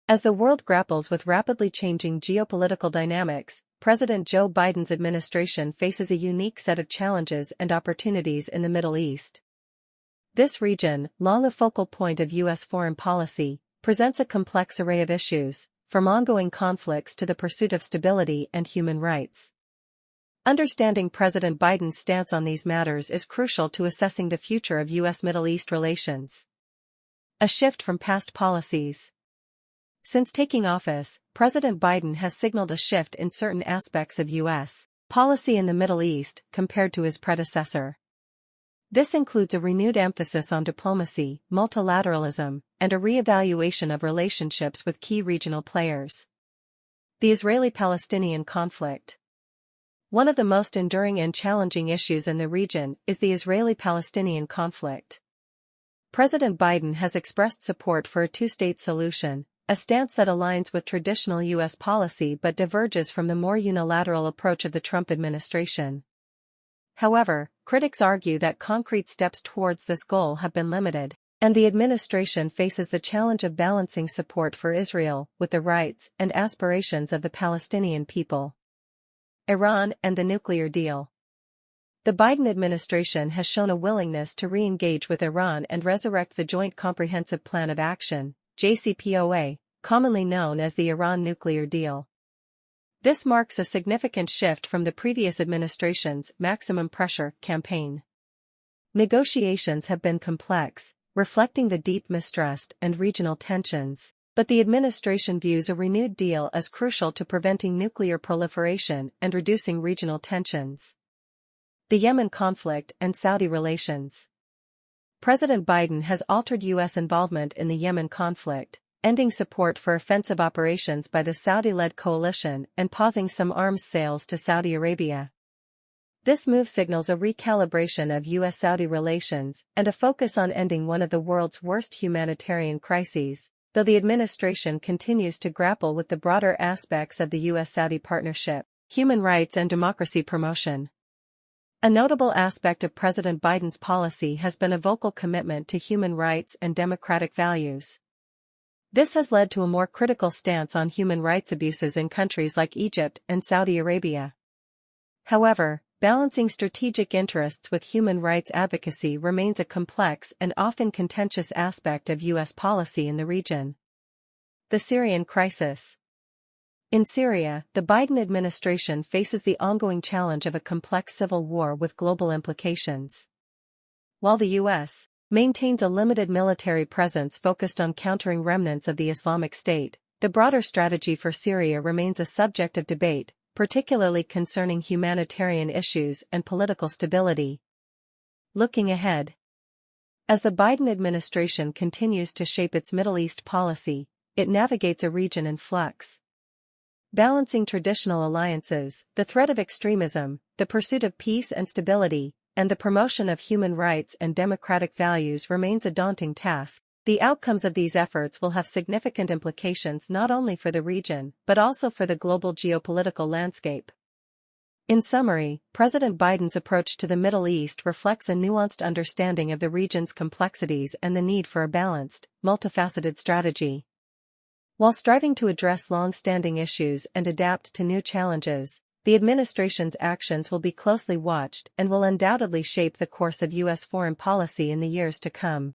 As the world grapples with rapidly changing geopolitical dynamics, President Joe Biden's administration faces a unique set of challenges and opportunities in the Middle East. This region, long a focal point of U.S. foreign policy, presents a complex array of issues, from ongoing conflicts to the pursuit of stability and human rights. Understanding President Biden's stance on these matters is crucial to assessing the future of U.S.-Middle East relations. A shift from past policies. Since taking office, President Biden has signaled a shift in certain aspects of U.S. policy in the Middle East compared to his predecessor. This includes a renewed emphasis on diplomacy, multilateralism, and a re-evaluation of relationships with key regional players. The Israeli-Palestinian conflict. One of the most enduring and challenging issues in the region is the Israeli-Palestinian conflict. President Biden has expressed support for a two-state solution, a stance that aligns with traditional U.S. policy but diverges from the more unilateral approach of the Trump administration. However, critics argue that concrete steps towards this goal have been limited, and the administration faces the challenge of balancing support for Israel with the rights and aspirations of the Palestinian people. Iran and the nuclear deal. The Biden administration has shown a willingness to re-engage with Iran and resurrect the Joint Comprehensive Plan of Action, JCPOA, commonly known as the Iran nuclear deal. This marks a significant shift from the previous administration's maximum pressure campaign. Negotiations have been complex, reflecting the deep mistrust and regional tensions, but the administration views a renewed deal as crucial to preventing nuclear proliferation and reducing regional tensions. The Yemen conflict and Saudi relations. President Biden has altered U.S. involvement in the Yemen conflict, ending support for offensive operations by the Saudi-led coalition and pausing some arms sales to Saudi Arabia. This move signals a recalibration of U.S.-Saudi relations and a focus on ending one of the world's worst humanitarian crises, though the administration continues to grapple with the broader aspects of the U.S.-Saudi partnership, human rights and democracy promotion. A notable aspect of President Biden's policy has been a vocal commitment to human rights and democratic values. This has led to a more critical stance on human rights abuses in countries like Egypt and Saudi Arabia. However, balancing strategic interests with human rights advocacy remains a complex and often contentious aspect of U.S. policy in the region. The Syrian crisis. In Syria, the Biden administration faces the ongoing challenge of a complex civil war with global implications. While the U.S. maintains a limited military presence focused on countering remnants of the Islamic State, the broader strategy for Syria remains a subject of debate, particularly concerning humanitarian issues and political stability. Looking ahead. As the Biden administration continues to shape its Middle East policy, it navigates a region in flux. Balancing traditional alliances, the threat of extremism, the pursuit of peace and stability, and the promotion of human rights and democratic values remains a daunting task. The outcomes of these efforts will have significant implications not only for the region but also for the global geopolitical landscape. In summary, President Biden's approach to the Middle East reflects a nuanced understanding of the region's complexities and the need for a balanced, multifaceted strategy. While striving to address long-standing issues and adapt to new challenges, the administration's actions will be closely watched and will undoubtedly shape the course of U.S. foreign policy in the years to come.